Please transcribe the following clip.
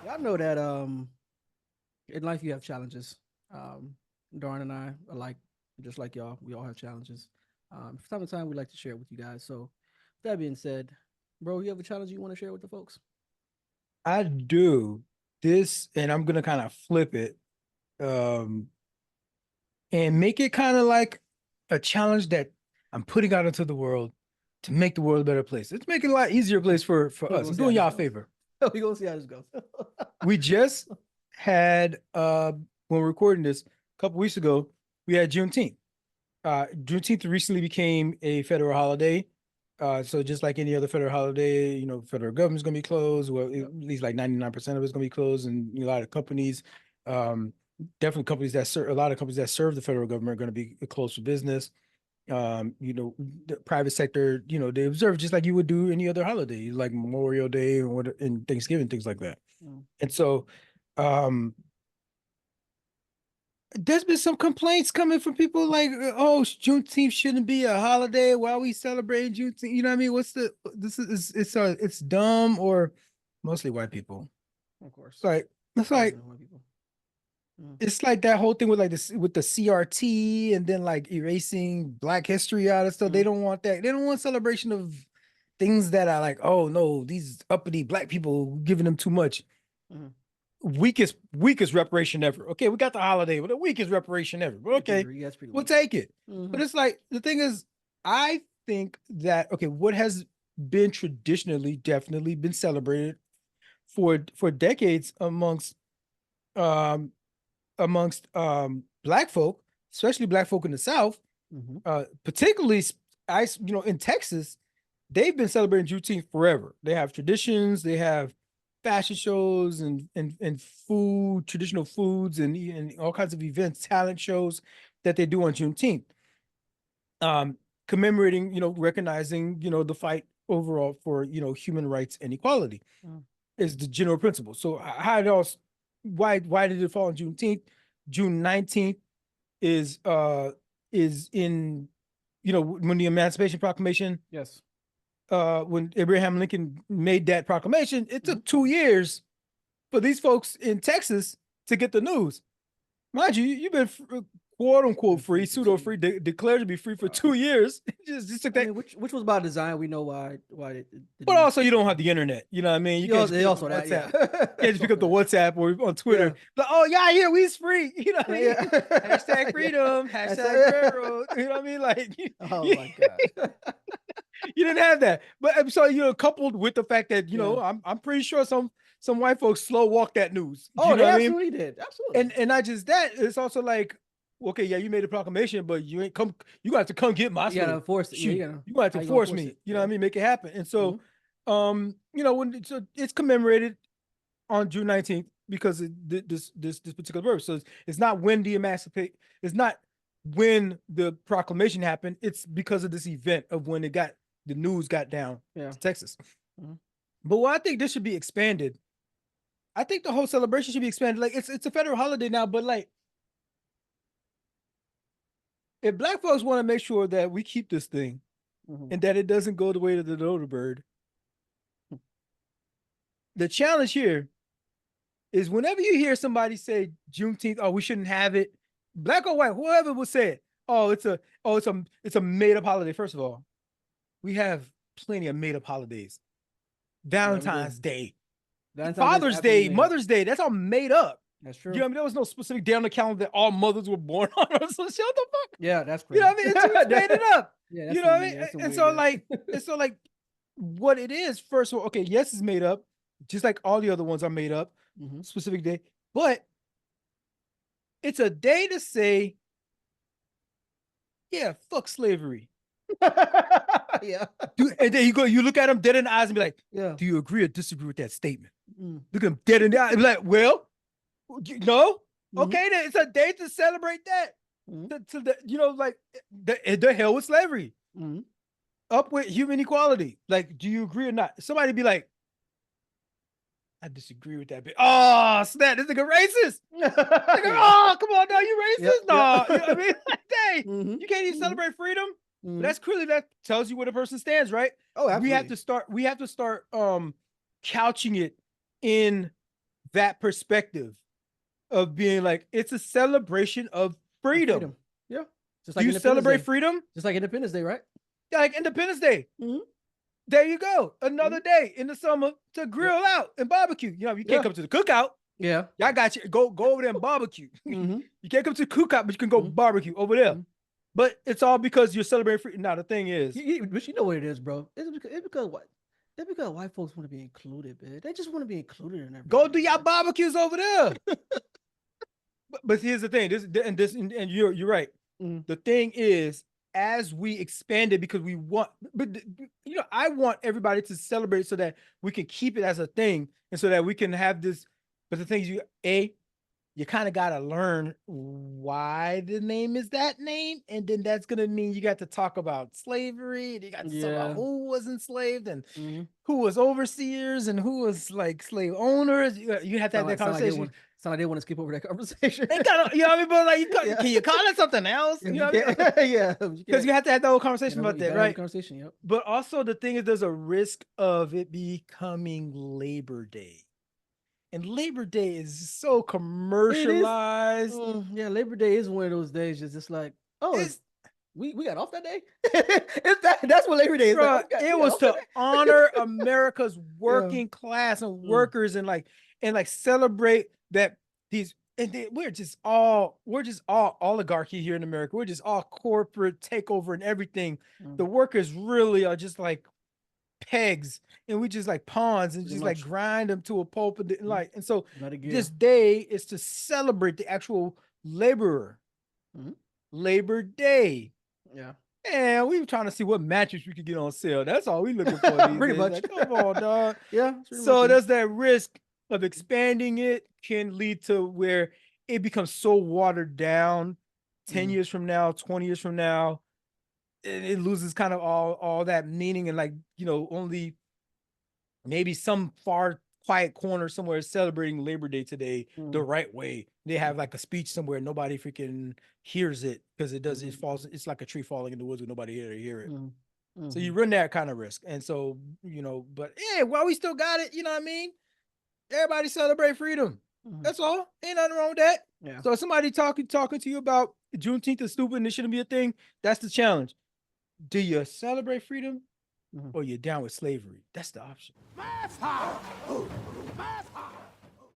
Y'all know that in life you have challenges. Darwin and I are like just like y'all. We all have challenges. From time to time, we like to share it with you guys. So, that being said, bro, you have a challenge you want to share with the folks? I do this, and I'm gonna kind of flip it, um, and make it kind of like a challenge that I'm putting out into the world to make the world a better place. It's making it a lot easier place for We're us. gonna I'm see how doing this y'all a goes. favor. We're gonna see how this goes. We just had when we're recording this a couple weeks ago, we had Juneteenth. Juneteenth recently became a federal holiday. So just like any other federal holiday, federal government's gonna be closed. Well, Yep. at least like 99% of it's gonna be closed, and a lot of companies, um, definitely companies that serve a lot of companies that serve the federal government are gonna be closed for business. The private sector, they observe just like you would do any other holiday, like Memorial Day and Thanksgiving, things like that. Mm. And so, um, there's been some complaints coming from people like, oh, Juneteenth shouldn't be a holiday. Why are we celebrating Juneteenth? You know what I mean? What's the this is it's dumb, or mostly white people. Of course. Like it's Always like been white people. Mm. it's like that whole thing with like this with the CRT and then like erasing Black history out of stuff. They Mm. don't want that. They don't want celebration of things that are like, oh no, these uppity Black people giving them too much. Mm. Weakest reparation ever. Okay, we got the holiday, but the weakest reparation ever. But Yeah, okay, that's pretty we'll weak. take it. Mm-hmm. But it's like the thing is, I think that okay, what has been traditionally definitely been celebrated for decades um Black folk, especially Black folk in the South, Mm-hmm. particularly in Texas, they've been celebrating Juneteenth forever. They have traditions, they have fashion shows and food, traditional foods, and all kinds of events, talent shows that they do on Juneteenth, um, commemorating, recognizing, the fight overall for human rights and equality Mm. is the general principle. So how it all, why did it fall on Juneteenth? June 19th is in when the Emancipation Proclamation, Yes. when Abraham Lincoln made that proclamation, it Mm-hmm. took 2 years for these folks in Texas to get the news. Mind you, you've been quote unquote Been free, free for pseudo 2 years. free, declared to be free for Wow. 2 years. just took I that. mean, which was by design. We know why the But news. also, you don't have the internet. You know what I mean? You can't just You pick up the also that, yeah. WhatsApp. You can't just It's pick up also the that. WhatsApp or on Yeah. Twitter. Like, oh yeah, here we's free. You know what I mean? Yeah. Hashtag Yeah. freedom. That's Hashtag it. railroad. You know what I mean? Like Oh you, my god. you didn't have that. But so coupled with the fact that Yeah. I'm pretty sure some white folks slow walk that news. You Oh, know they what I mean? absolutely did. Absolutely. And not just that, it's also like, okay, yeah, you made a proclamation, but you ain't come. You got to come get my You gotta slave. enforce it. Yeah, Shoot, you gotta. you got How to you gonna force force me. it? You know what Yeah. I mean? Make it happen. And Mm-hmm. so, when so it's commemorated on June 19th because of this particular verse. So it's not when the emancipate. It's not when the proclamation happened. It's because of this event of when the news got down Yeah. to Texas. Mm-hmm. But what I think this should be expanded. I think the whole celebration should be expanded. Like it's a federal holiday now, but like if Black folks want to make sure that we keep this thing Mm-hmm. and that it doesn't go the way of the dodo bird, the challenge here is whenever you hear somebody say Juneteenth, oh, we shouldn't have it, Black or white, whoever will say it, oh, it's a made up holiday. First of all, we have plenty of made up holidays. Yeah, we do. Valentine's Day, Valentine's Day is Father's absolutely Day, made up. Mother's Day, that's all made up. That's You know true. what I mean? There was no specific day on the calendar that all mothers were born on. So shut the fuck. Yeah, that's You know crazy. what I mean? It's made it up. Yeah, You that's know some what I mean? weird. That's some And weird. so Yeah. like, what it is, first of all, okay, yes, it's made up, just like all the other ones are made up, Mm-hmm. specific day, but it's a day to say, yeah, fuck slavery. Yeah. And then you look at them dead in the eyes and be like, Yeah. do you agree or disagree with that statement? Mm. Look at them dead in the eyes and be like, well, no, Mm-hmm. okay, then it's a day to celebrate that. Mm-hmm. Like the hell with slavery, Mm-hmm. up with human equality. Like, do you agree or not? Somebody be like, I disagree with that bit. Oh, snap, this nigga racist. Like, Yeah. oh, come on now, you Yep. racist? Yep. No, you know what I mean? Like, dang, Mm-hmm. you can't even Mm-hmm. celebrate freedom. But Mm-hmm. that's clearly that tells you where the person stands, right? Oh, We have absolutely. to start. We have to start couching it in that perspective of being like, it's a celebration of freedom. Yeah. Just Do like you Independence celebrate Day. freedom? Just like Independence Day, right? Like Independence Day. Mhm. There you go. Another day in the summer to grill out and barbecue. You know, you can't Yeah. come to the cookout. Yeah. Y'all got you. Go over there and barbecue. Mm-hmm. You can't come to the cookout, but you can go Mhm. barbecue over there. Mhm. But it's all because you're celebrating freedom. Now the thing is, But you know what it is, bro. It's because what? It's because white folks want to be included, man. They just want to be included in go everything. do y'all Man. barbecues over there. But here's the thing. And you're right. Mhm. The thing is, as we expand it, because we want, but you know, I want everybody to celebrate so that we can keep it as a thing, and so that we can have this. But the thing is, you kind of got to learn why the name is that name. And then that's going to mean you got to talk about slavery. And you got to talk about Yeah. who was enslaved and Mhm. who was overseers and who was like slave owners. You have to have that conversation. Sound like they want to skip over that conversation. They kind of, you know what I mean? But like, Yeah. can you call it something else? If You you know what I mean? can't, yeah, if you Because can't, you have to have that whole you conversation know, about you that, gotta have a right? conversation. Yep. But also the thing is, there's a risk of it becoming Labor Day. And Labor Day is so It is. commercialized. Yeah, Labor Day is one of those days. It's just like, oh, It's we got off that day. It's that. That's what Labor Day is like. Oh, Bro, we it got was off that to day. honor America's Yeah. working class and Mm. workers and like celebrate that these we're just all oligarchy here in America. We're just all corporate takeover and everything. Mm. The workers really are just like pegs and we just like pawns and Pretty just like much. grind them to a pulp and Mm. like and so Not a gear. this day is to celebrate the actual laborer. Mhm. Labor Day. Yeah. And we were trying to see what mattress we could get on sale. That's all we looking for these Pretty days. much. Like, come on, dog. Yeah, it's pretty much So it. there's that risk of expanding it can lead to where it becomes so watered down 10 Mhm. years from now, 20 years from now, it loses kind of all that meaning and like, you know, only maybe some far quiet corner somewhere is celebrating Labor Day today the Mm. right way. They have like a speech somewhere, nobody freaking hears it because it Mhm. falls, it's like a tree falling in the woods with nobody here to hear it. Mhm. So you Mhm. run that kind of risk. And so, you know, but yeah, well, we still got it. You know what I mean? Everybody celebrate freedom. Mhm. That's all. Ain't nothing wrong with that. Yeah. So if somebody talking to you about Juneteenth is stupid and it shouldn't be a thing, that's the challenge. Do you celebrate freedom Mhm. or you're down with slavery? That's the option.